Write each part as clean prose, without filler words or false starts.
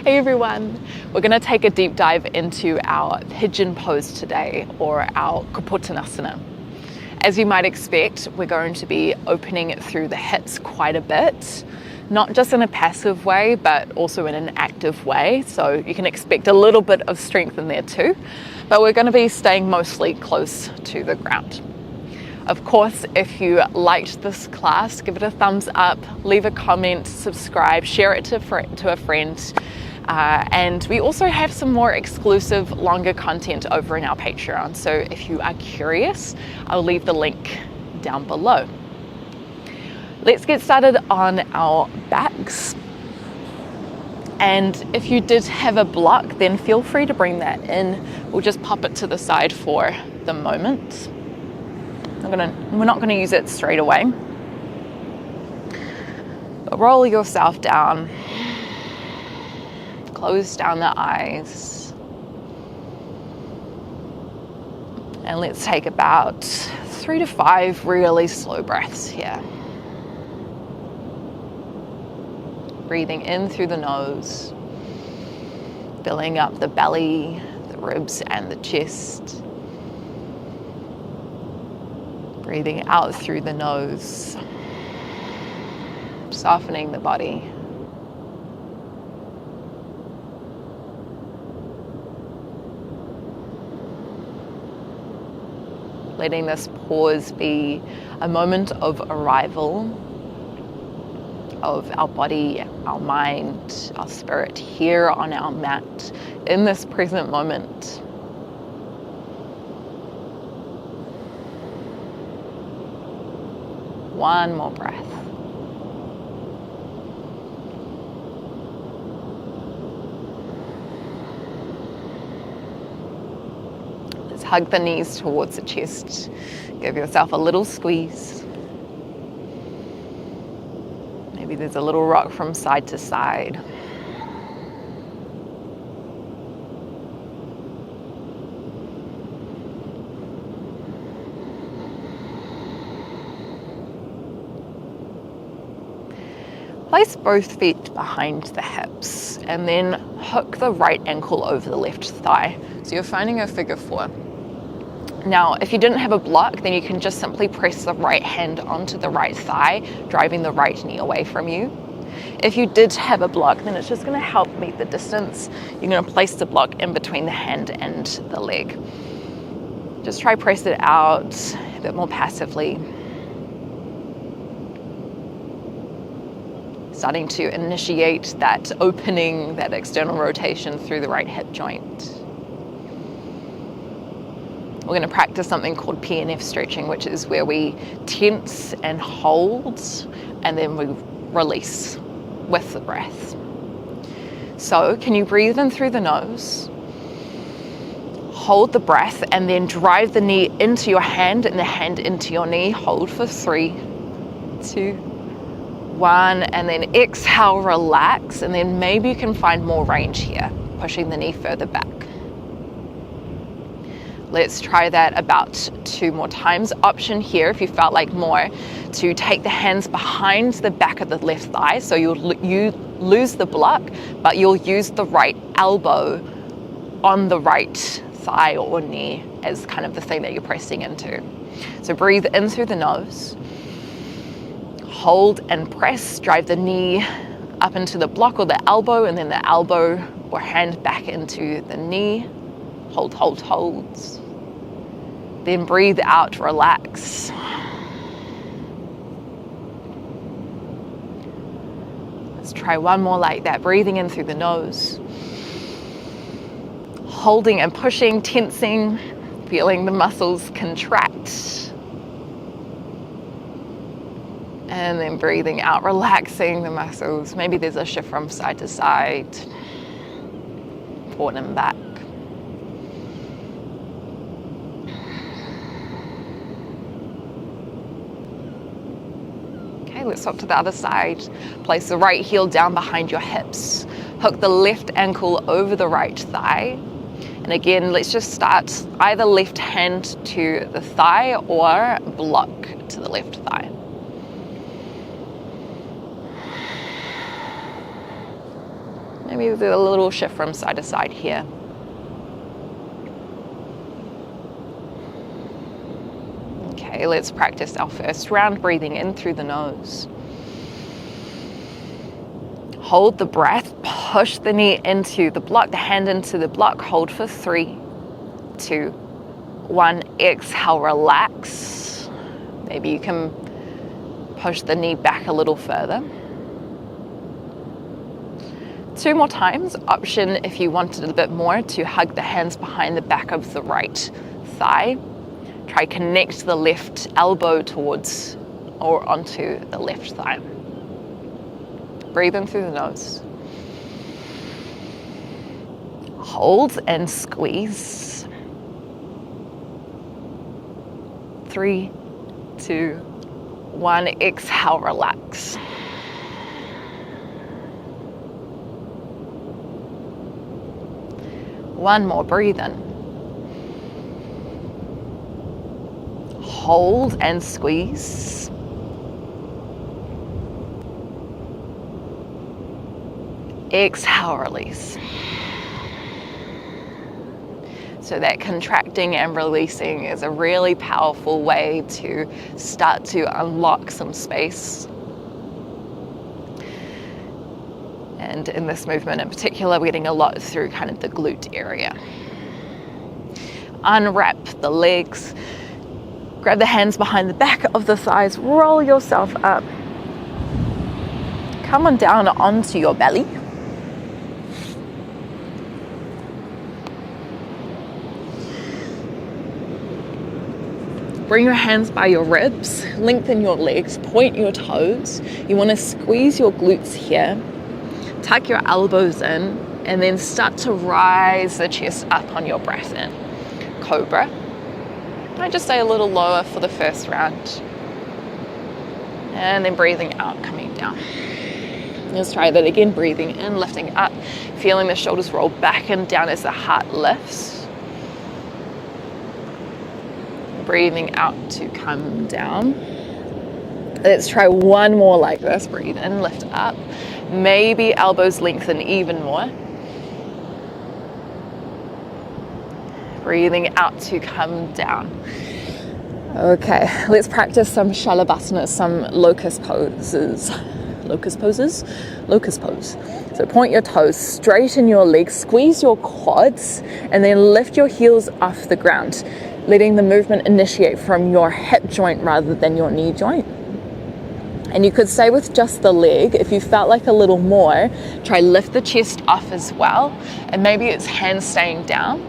Hey everyone, we're going to take a deep dive into our pigeon pose today, or our Kapottanasana. As you might expect, we're going to be opening it through the hips quite a bit, not just in a passive way, but also in an active way. So you can expect a little bit of strength in there too, but we're going to be staying mostly close to the ground. Of course, if you liked this class, give it a thumbs up, leave a comment, subscribe, share it to a friend. And we also have some more exclusive, longer content over in our Patreon. So if you are curious, I'll leave the link down below. Let's get started on our backs. And if you did have a block, then feel free to bring that in. We'll just pop it to the side for the moment. We're not going to use it straight away. But roll yourself down. Close down the eyes. And let's take about 3 to 5 really slow breaths here. Breathing in through the nose, filling up the belly, the ribs, and the chest. Breathing out through the nose, softening the body. Letting this pause be a moment of arrival of our body, our mind, our spirit here on our mat in this present moment. One more breath. Let's hug the knees towards the chest. Give yourself a little squeeze. Maybe there's a little rock from side to side. Place both feet behind the hips and then hook the right ankle over the left thigh. So you're finding a figure 4. Now, if you didn't have a block, then you can just simply press the right hand onto the right thigh, driving the right knee away from you. If you did have a block, then it's just going to help meet the distance. You're going to place the block in between the hand and the leg. Just try press it out a bit more passively. Starting to initiate that opening, that external rotation through the right hip joint. We're going to practice something called PNF stretching, which is where we tense and hold, and then we release with the breath. So can you breathe in through the nose, hold the breath, and then drive the knee into your hand and the hand into your knee. Hold for 3, 2, 1, and then exhale, relax, and then maybe you can find more range here, pushing the knee further back. Let's try that about 2 more times. Option here, if you felt like more, to take the hands behind the back of the left thigh, so you lose the block, but you'll use the right elbow on the right thigh or knee as kind of the thing that you're pressing into. So breathe in through the nose. Hold and press, drive the knee up into the block or the elbow, and then the elbow or hand back into the knee. Hold, hold, hold. Then breathe out, relax. Let's try one more like that. Breathing in through the nose. Holding and pushing, tensing, feeling the muscles contract. And then breathing out, relaxing the muscles. Maybe there's a shift from side to side, forward and back. Okay, let's swap to the other side. Place the right heel down behind your hips. Hook the left ankle over the right thigh. And again, let's just start either left hand to the thigh or block to the left thigh. Maybe do a little shift from side to side here. Okay, let's practice our first round, breathing in through the nose. Hold the breath, push the knee into the block, the hand into the block. Hold for 3, 2, 1. Exhale, relax. Maybe you can push the knee back a little further. 2 more times. Option if you wanted a bit more to hug the hands behind the back of the right thigh. Try connect the left elbow towards or onto the left thigh. Breathe in through the nose. Hold and squeeze. 3, 2, 1. Exhale, relax. One more, breathe in. Hold and squeeze. Exhale, release. So that contracting and releasing is a really powerful way to start to unlock some space. And in this movement in particular, we're getting a lot through kind of the glute area. Unwrap the legs. Grab the hands behind the back of the thighs. Roll yourself up. Come on down onto your belly. Bring your hands by your ribs, lengthen your legs, point your toes. You want to squeeze your glutes here, tuck your elbows in, and then start to rise the chest up on your breath in. Cobra. I just stay a little lower for the first round. And then breathing out, coming down. Let's try that again, breathing in, lifting up, feeling the shoulders roll back and down as the heart lifts. Breathing out to come down. Let's try one more like this. Breathe in, lift up. Maybe elbows lengthen even more. Breathing out to come down. Okay, let's practice some Shalabhasanas, some locust poses. Locust poses? Locust pose. So point your toes, straighten your legs, squeeze your quads, and then lift your heels off the ground, letting the movement initiate from your hip joint rather than your knee joint. And you could stay with just the leg. If you felt like a little more, try lift the chest off as well. And maybe it's hands staying down.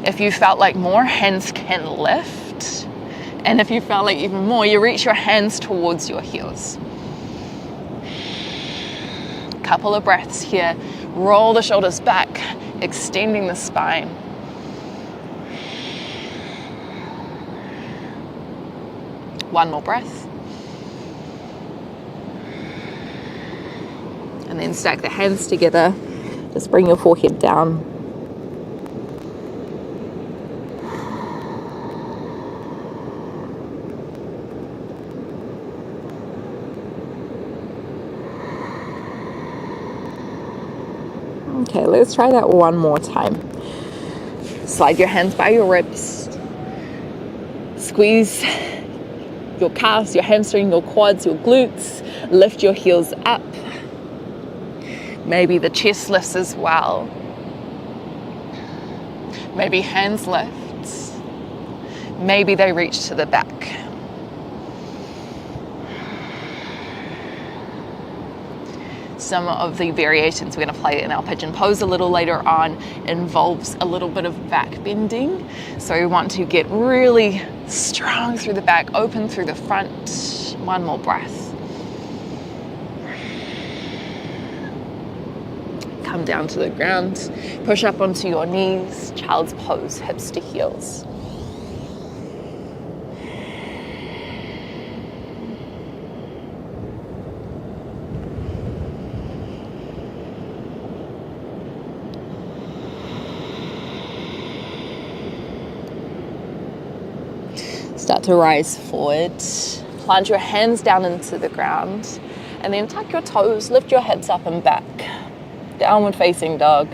If you felt like more, hands can lift. And if you felt like even more, you reach your hands towards your heels. Couple of breaths here. Roll the shoulders back, extending the spine. One more breath. And then stack the hands together. Just bring your forehead down. Okay, let's try that one more time. Slide your hands by your ribs. Squeeze your calves, your hamstring, your quads, your glutes. Lift your heels up. Maybe the chest lifts as well. Maybe hands lift. Maybe they reach to the back. Some of the variations we're going to play in our pigeon pose a little later on involves a little bit of back bending. So we want to get really strong through the back, open through the front. One more breath. Come down to the ground. Push up onto your knees. Child's pose, hips to heels. Start to rise forward, plant your hands down into the ground, and then tuck your toes, lift your hips up and back. downward facing dog,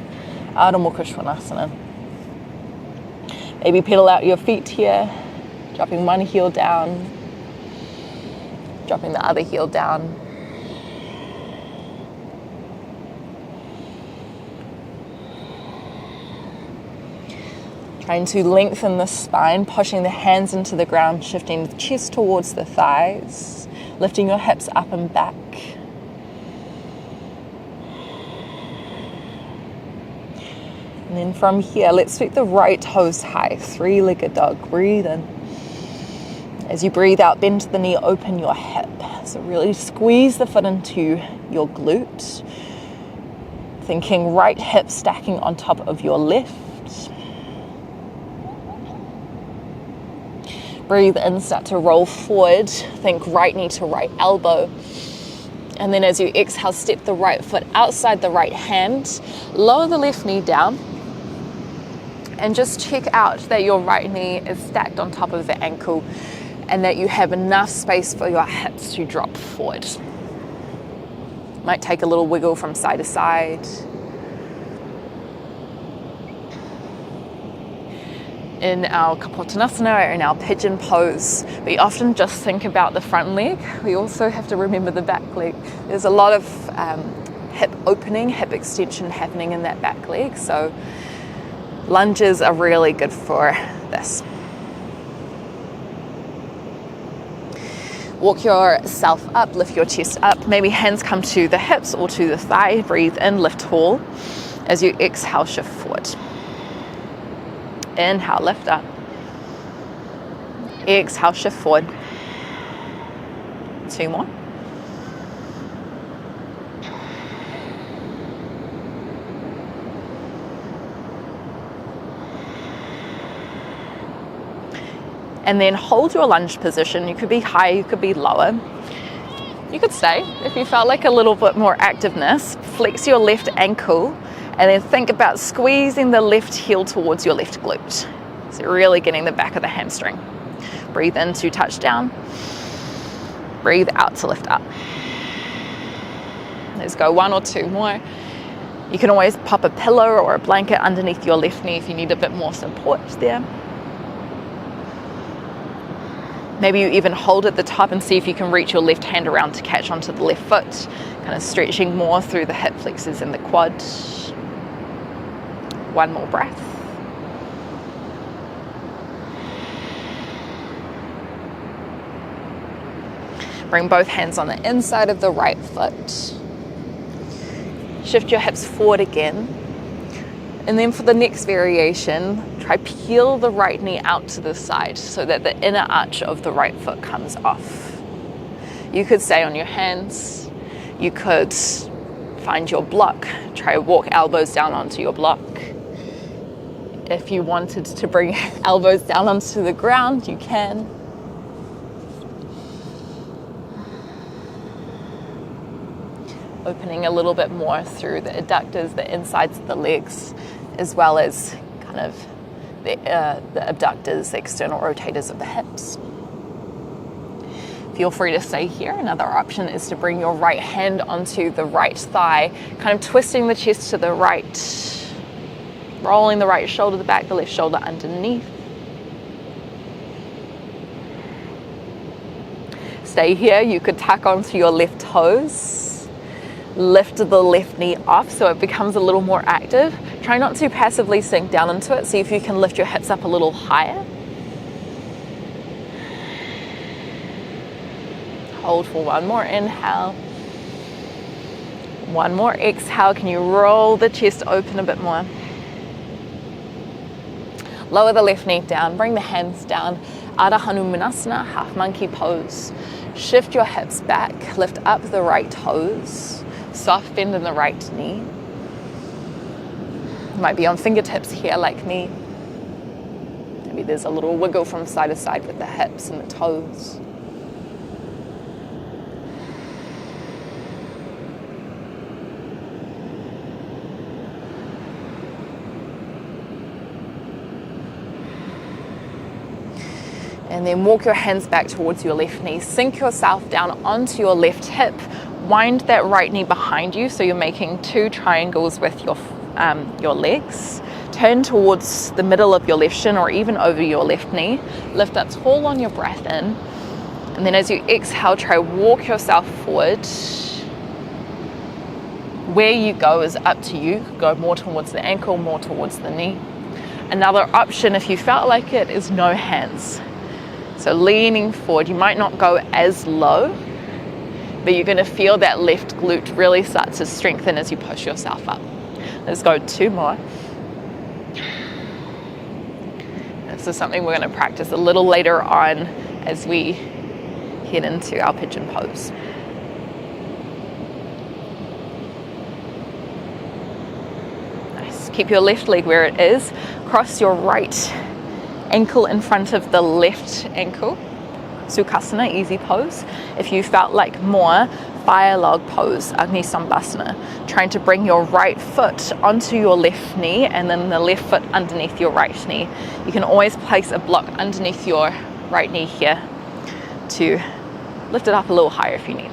Ardha Mukha Svanasana. Maybe pedal out your feet here, dropping one heel down, dropping the other heel down. Trying to lengthen the spine, pushing the hands into the ground, shifting the chest towards the thighs, lifting your hips up and back. And then from here, let's sweep the right toes high, three-legged dog. Breathe in. As you breathe out, bend the knee, open your hip. So really squeeze the foot into your glute. Thinking right hip stacking on top of your left. Breathe in, start to roll forward. Think right knee to right elbow. And then as you exhale, step the right foot outside the right hand. Lower the left knee down. And just check out that your right knee is stacked on top of the ankle and that you have enough space for your hips to drop forward. Might take a little wiggle from side to side. In our Kapottanasana or in our pigeon pose, we often just think about the front leg. We also have to remember the back leg. There's a lot of hip opening, hip extension happening in that back leg. So lunges are really good for this. Walk yourself up, lift your chest up. Maybe hands come to the hips or to the thigh. Breathe in, lift tall. As you exhale, shift forward. Inhale, lift up. Exhale, shift forward. 2 more. And then hold your lunge position. You could be high, you could be lower. You could stay if you felt like a little bit more activeness. Flex your left ankle and then think about squeezing the left heel towards your left glute. So really getting the back of the hamstring. Breathe in to touch down. Breathe out to lift up. Let's go 1 or 2 more. You can always pop a pillow or a blanket underneath your left knee if you need a bit more support there. Maybe you even hold at the top and see if you can reach your left hand around to catch onto the left foot, kind of stretching more through the hip flexors and the quad. 1 more breath. Bring both hands on the inside of the right foot. Shift your hips forward again. And then for the next variation, try peel the right knee out to the side so that the inner arch of the right foot comes off. You could stay on your hands. You could find your block. Try walk elbows down onto your block. If you wanted to bring elbows down onto the ground, you can. Opening a little bit more through the adductors, the insides of the legs, as well as kind of the abductors, the external rotators of the hips. Feel free to stay here. Another option is to bring your right hand onto the right thigh, kind of twisting the chest to the right, rolling the right shoulder to the back, the left shoulder underneath. Stay here. You could tuck onto your left toes. Lift the left knee off so it becomes a little more active. Try not to passively sink down into it. See if you can lift your hips up a little higher. Hold for 1 more inhale. 1 more exhale. Can you roll the chest open a bit more? Lower the left knee down. Bring the hands down. Ardha Hanumanasana, half monkey pose. Shift your hips back. Lift up the right toes. Soft bend in the right knee. You might be on fingertips here like me. Maybe there's a little wiggle from side to side with the hips and the toes. And then walk your hands back towards your left knee. Sink yourself down onto your left hip. Wind that right knee behind you so you're making 2 triangles with your legs. Turn towards the middle of your left shin or even over your left knee. Lift up tall on your breath in. And then as you exhale, try walk yourself forward. Where you go is up to you. Go more towards the ankle, more towards the knee. Another option, if you felt like it, is no hands. So leaning forward, you might not go as low, but you're going to feel that left glute really start to strengthen as you push yourself up. Let's go 2 more. This is something we're going to practice a little later on as we head into our pigeon pose. Nice. Keep your left leg where it is. Cross your right ankle in front of the left ankle. Sukhasana, easy pose. If you felt like more, fire log pose, Agni Sambhasana, trying to bring your right foot onto your left knee and then the left foot underneath your right knee. You can always place a block underneath your right knee here to lift it up a little higher if you need.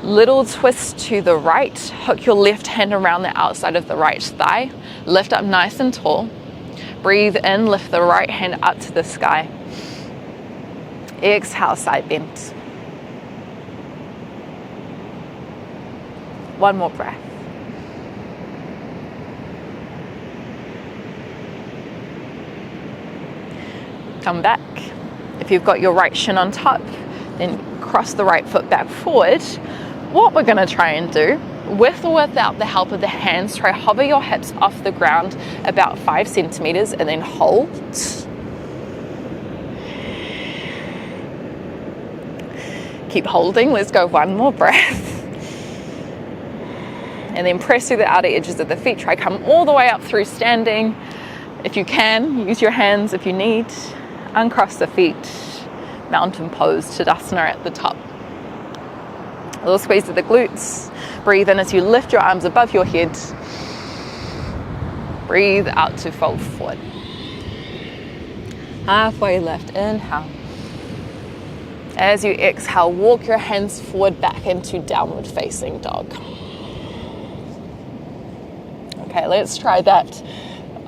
Little twist to the right, hook your left hand around the outside of the right thigh, lift up nice and tall. Breathe in, lift the right hand up to the sky. Exhale, side bend. One more breath. Come back. If you've got your right shin on top, then cross the right foot back forward. What we're going to try and do, with or without the help of the hands, try hover your hips off the ground about 5 centimeters and then hold. Keep holding. Let's go 1 more breath. And then press through the outer edges of the feet. Try come all the way up through standing. If you can, use your hands if you need. Uncross the feet. Mountain pose, Tadasana at the top. A little squeeze of the glutes. Breathe in as you lift your arms above your head. Breathe out to fold forward. Halfway left, inhale. As you exhale, walk your hands forward back into downward facing dog. Okay, let's try that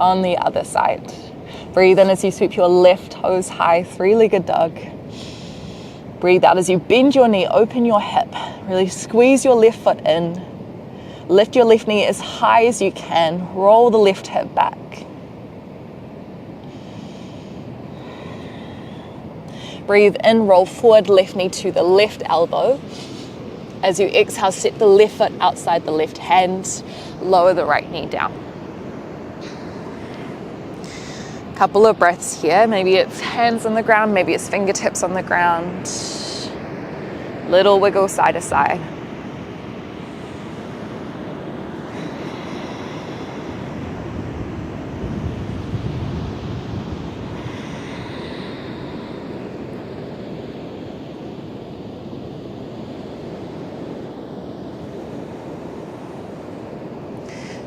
on the other side. Breathe in as you sweep your left toes high, 3-legged dog. Breathe out as you bend your knee, open your hip. Really squeeze your left foot in. Lift your left knee as high as you can. Roll the left hip back. Breathe in, roll forward, left knee to the left elbow. As you exhale, step the left foot outside the left hand. Lower the right knee down. Couple of breaths here. Maybe it's hands on the ground, maybe it's fingertips on the ground. Little wiggle side to side.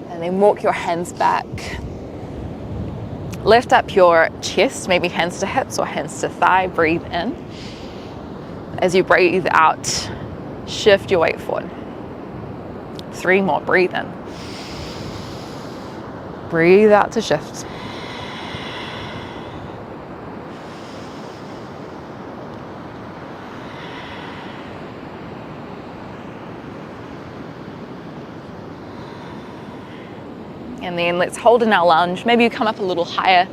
And then walk your hands back. Lift up your chest, maybe hands to hips or hands to thigh. Breathe in. As you breathe out, shift your weight forward. 3 more. Breathe in. Breathe out to shift. And then let's hold in our lunge. Maybe you come up a little higher.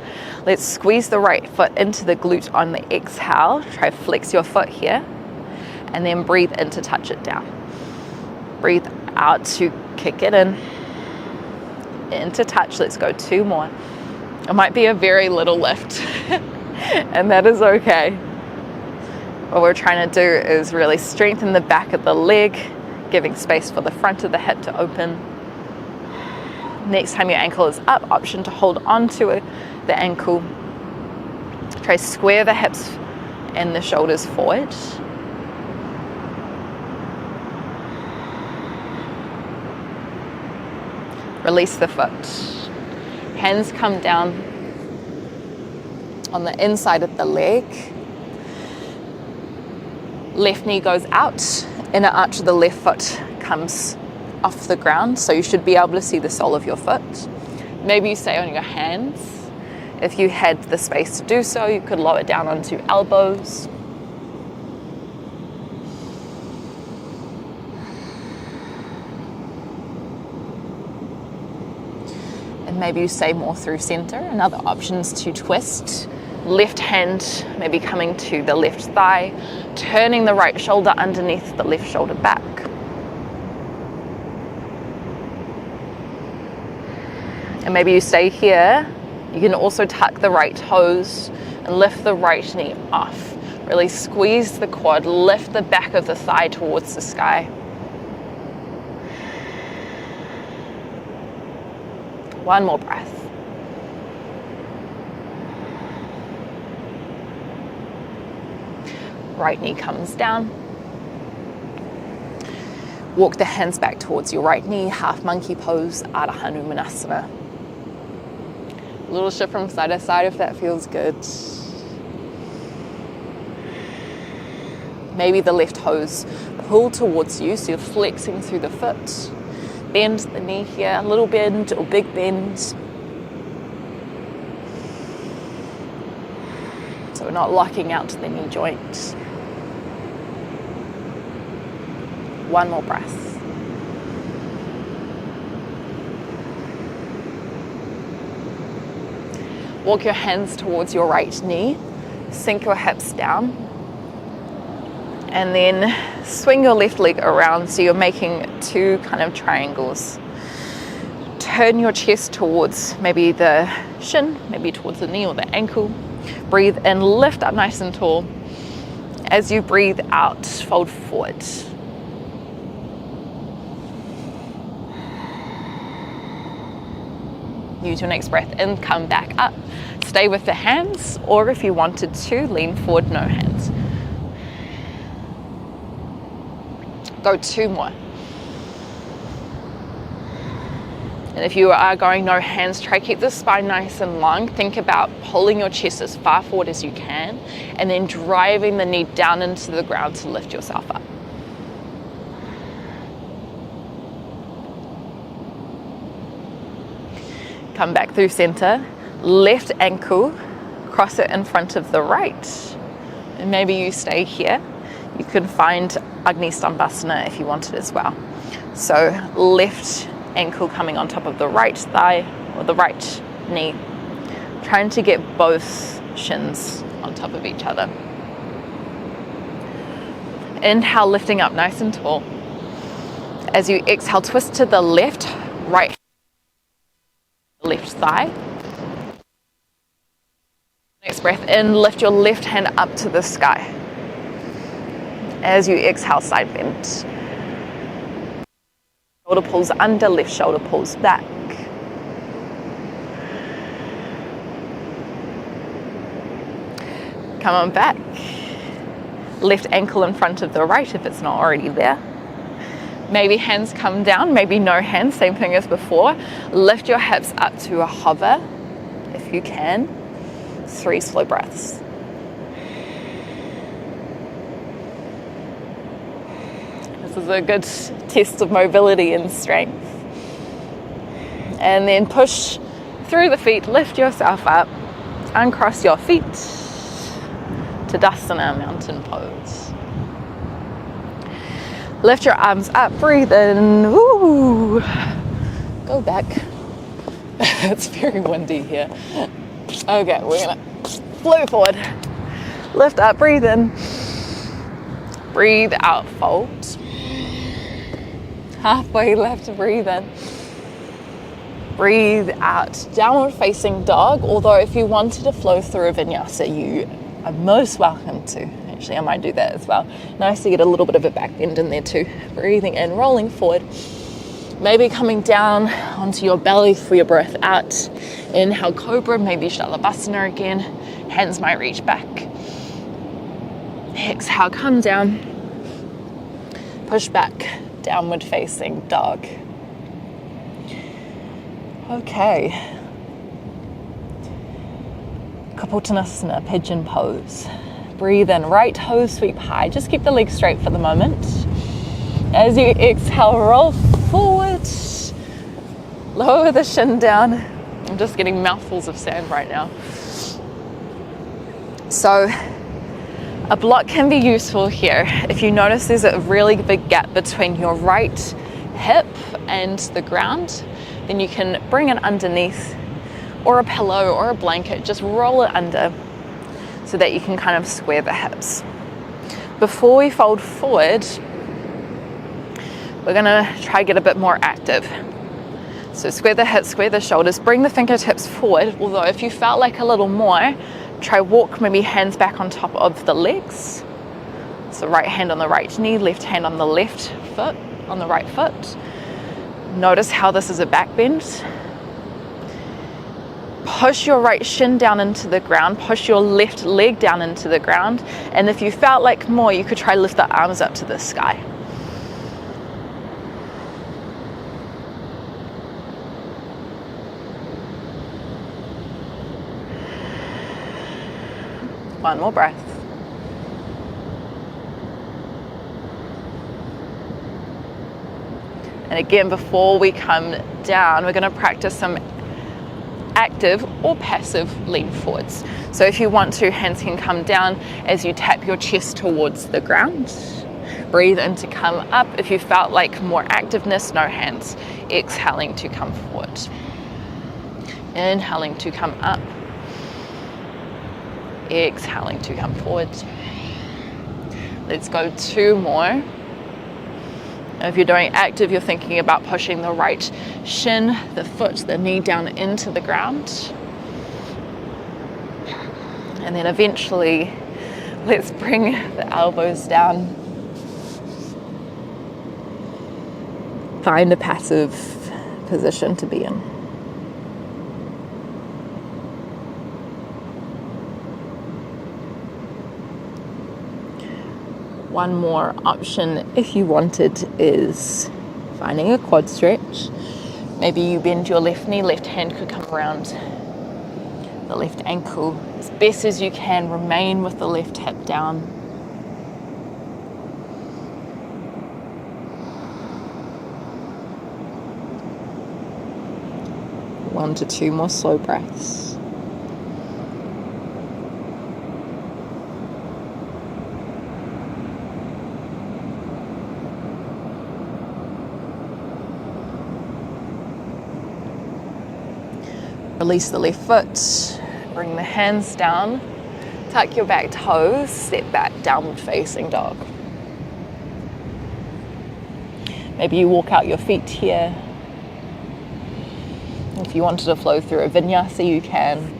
Let's squeeze the right foot into the glute on the exhale. Try flex your foot here. And then breathe in to touch it down. Breathe out to kick it in. Into touch. Let's go 2 more. It might be a very little lift. And that is okay. What we're trying to do is really strengthen the back of the leg, giving space for the front of the hip to open. Next time your ankle is up, option to hold on to the ankle. Try square the hips and the shoulders forward. Release the foot. Hands come down on the inside of the leg. Left knee goes out, inner arch of the left foot comes off the ground, so you should be able to see the sole of your foot. Maybe you stay on your hands. If you had the space to do so, you could lower down onto elbows. And maybe you stay more through center. Another option is to twist. Left hand maybe coming to the left thigh, turning the right shoulder underneath the left shoulder back. And maybe you stay here. You can also tuck the right toes and lift the right knee off. Really squeeze the quad, lift the back of the thigh towards the sky. One more breath. Right knee comes down. Walk the hands back towards your right knee, half monkey pose, Ardha Hanumanasana. A little shift from side to side if that feels good. Maybe the left toes pull towards you, so you're flexing through the foot. Bend the knee here, a little bend or big bend. So we're not locking out to the knee joint. One more breath. Walk your hands towards your right knee, sink your hips down, and then swing your left leg around so you're making two kind of triangles. Turn your chest towards maybe the shin, maybe towards the knee or the ankle. Breathe in, lift up nice and tall. As you breathe out, fold forward. Use your next breath in, come back up. Stay with the hands, or if you wanted to, lean forward, no hands. Go two more. And if you are going no hands, try keep the spine nice and long. Think about pulling your chest as far forward as you can, and then driving the knee down into the ground to lift yourself up. Come back through center, left ankle, cross it in front of the right. And maybe you stay here. You can find Agni Stambhasana if you want it as well. So left ankle coming on top of the right thigh or the right knee. Trying to get both shins on top of each other. Inhale, lifting up nice and tall. As you exhale, twist to the left, right, left thigh. Next breath in, lift your left hand up to the sky. As you exhale, side bend. Shoulder pulls under, left shoulder pulls back. Come on back. Left ankle in front of the right if it's not already there. Maybe hands come down, maybe no hands, same thing as before. Lift your hips up to a hover if you can. 3 slow breaths. This is a good test of mobility and strength. And then push through the feet, lift yourself up, uncross your feet. Tadasana, mountain pose. Lift your arms up, breathe in. Ooh. Go back. It's very windy here. Okay, we're gonna flow forward. Lift up, breathe in. Breathe out, fold. Halfway left, breathe in. Breathe out, downward facing dog. Although if you wanted to flow through a vinyasa, you are most welcome to. Actually, I might do that as well. Nice to get a little bit of a back bend in there too. Breathing in, rolling forward. Maybe coming down onto your belly for your breath out. Inhale, cobra, maybe Shalabhasana again. Hands might reach back. Exhale, come down. Push back, downward facing dog. Okay. Kapottanasana, pigeon pose. Breathe in, right toes sweep high. Just keep the legs straight for the moment. As you exhale, roll forward. Lower the shin down. I'm just getting mouthfuls of sand right now. So a block can be useful here. If you notice there's a really big gap between your right hip and the ground, then you can bring it underneath, or a pillow or a blanket, just roll it under so that you can kind of square the hips. Before we fold forward, we're gonna try to get a bit more active. So square the hips, square the shoulders, bring the fingertips forward, although if you felt like a little more, try walk maybe hands back on top of the legs. So right hand on the right knee, left hand on the left foot, on the right foot. Notice how this is a back bend. Push your right shin down into the ground, push your left leg down into the ground, and if you felt like more, you could try lift the arms up to the sky. One more breath. And again, before we come down, we're going to practice some active or passive lean forwards. So if you want to, hands can come down as you tap your chest towards the ground. Breathe in to come up. If you felt like more activeness, no hands. Exhaling to come forward. Inhaling to come up. Exhaling to come forward. Let's go 2 more. If you're doing active, you're thinking about pushing the right shin, the foot, the knee down into the ground. And then eventually, let's bring the elbows down. Find a passive position to be in. One more option, if you wanted, is finding a quad stretch. Maybe you bend your left knee, left hand could come around the left ankle. As best as you can, remain with the left hip down. One to 2 more slow breaths. Release the left foot, bring the hands down, tuck your back toes, step back, downward facing dog. Maybe you walk out your feet here. If you wanted to flow through a vinyasa, you can.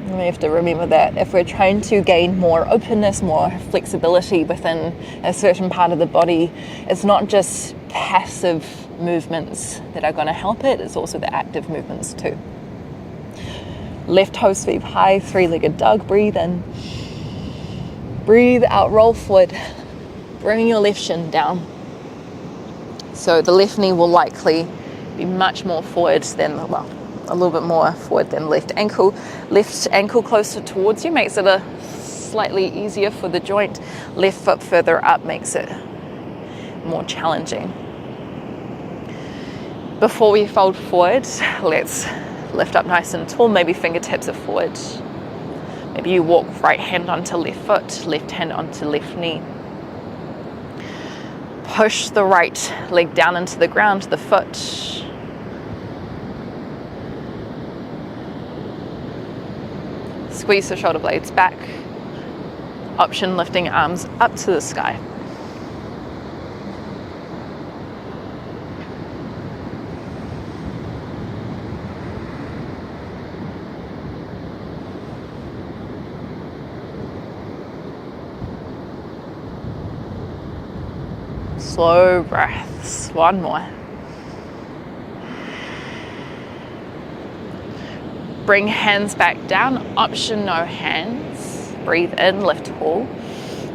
We have to remember that if we're trying to gain more openness, more flexibility within a certain part of the body, it's not just passive movements that are going to help it, it's also the active movements too. Left toe sweep high, 3-legged dog, breathe in. Breathe out, roll forward, bring your left shin down. So the left knee will likely be much more forward than, a little bit more forward than left ankle. Left ankle closer towards you makes it slightly easier for the joint. Left foot further up makes it more challenging. Before we fold forward, let's lift up nice and tall. Maybe fingertips are forward. Maybe you walk right hand onto left foot, left hand onto left knee. Push the right leg down into the ground, the foot. Squeeze the shoulder blades back. Option lifting arms up to the sky. Slow breaths. One more. Bring hands back down. Option no hands. Breathe in, lift tall.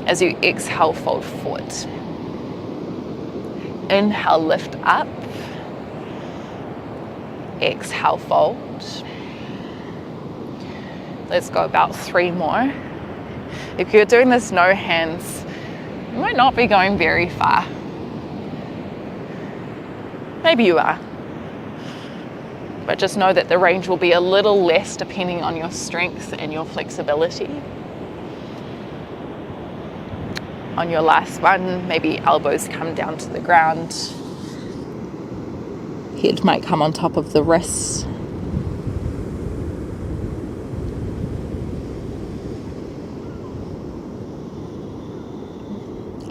As you exhale, fold forward. Inhale, lift up. Exhale, fold. Let's go about 3 more. If you're doing this no hands, you might not be going very far. Maybe you are. But just know that the range will be a little less depending on your strength and your flexibility. On your last one, maybe elbows come down to the ground. Head might come on top of the wrists.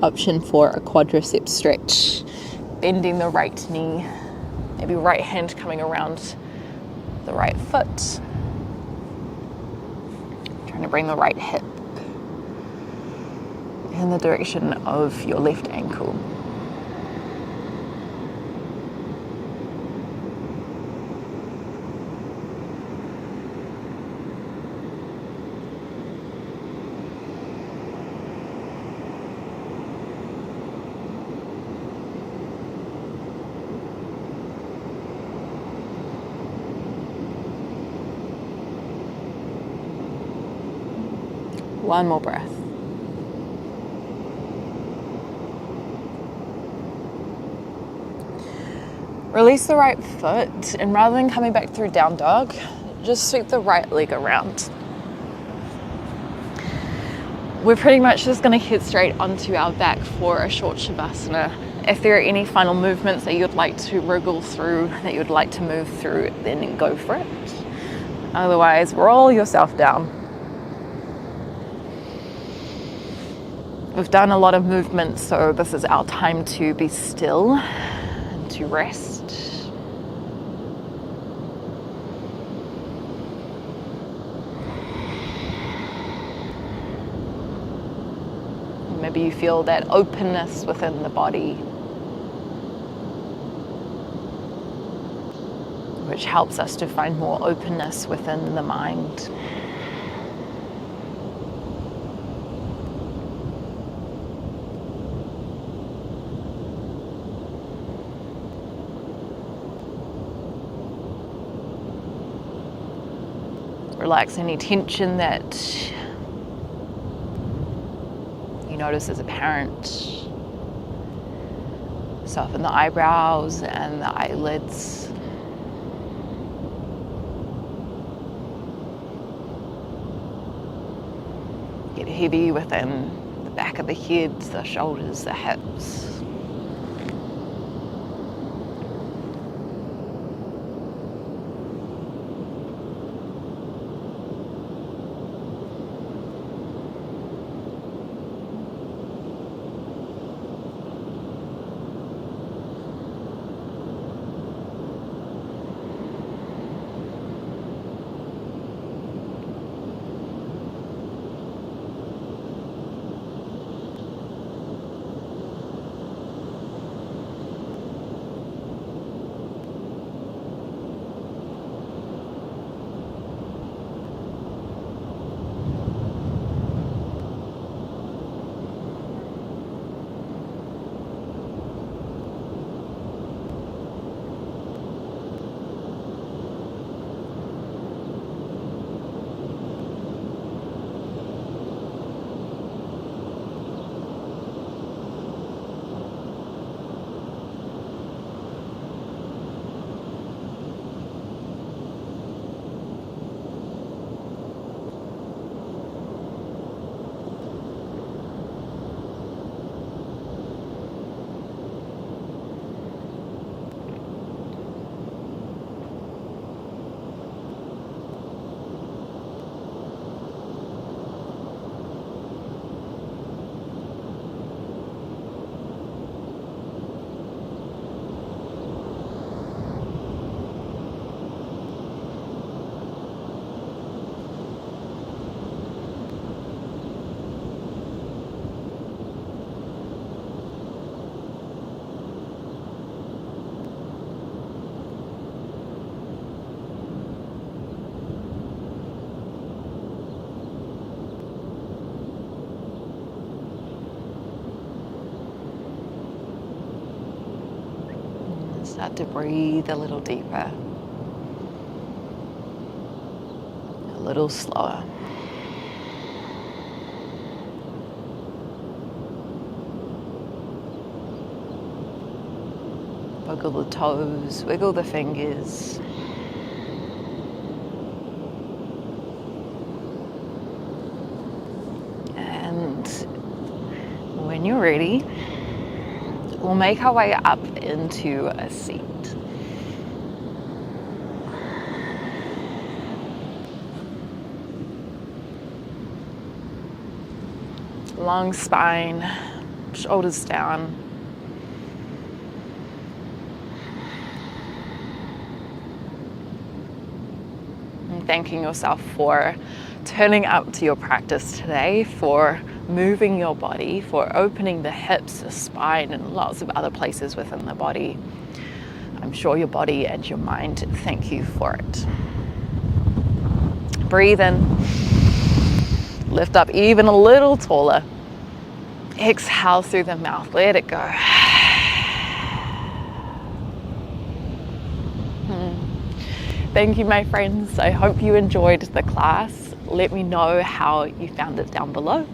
Option for a quadricep stretch, bending the right knee, maybe right hand coming around the right foot. Trying to bring the right hip in the direction of your left ankle. One more breath. Release the right foot, and rather than coming back through down dog, just sweep the right leg around. We're pretty much just going to head straight onto our back for a short Shavasana. If there are any final movements that you'd like to wriggle through, that you'd like to move through, then go for it. Otherwise, roll yourself down. We've done a lot of movement, so this is our time to be still and to rest. Maybe you feel that openness within the body, which helps us to find more openness within the mind. Relax any tension that you notice is apparent. Soften the eyebrows and the eyelids. Get heavy within the back of the head, the shoulders, the hips. Start to breathe a little deeper, a little slower. Wiggle the toes, wiggle the fingers. And when you're ready, we'll make our way up into a seat. Long spine, shoulders down. And thanking yourself for turning up to your practice today, for moving your body, for opening the hips, the spine, and lots of other places within the body. I'm sure your body and your mind thank you for it. Breathe in. Lift up even a little taller. Exhale through the mouth. Let it go. Thank you, my friends. I hope you enjoyed the class. Let me know how you found it down below.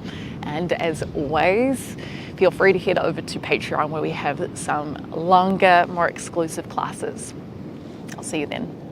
And as always, feel free to head over to Patreon where we have some longer, more exclusive classes. I'll see you then.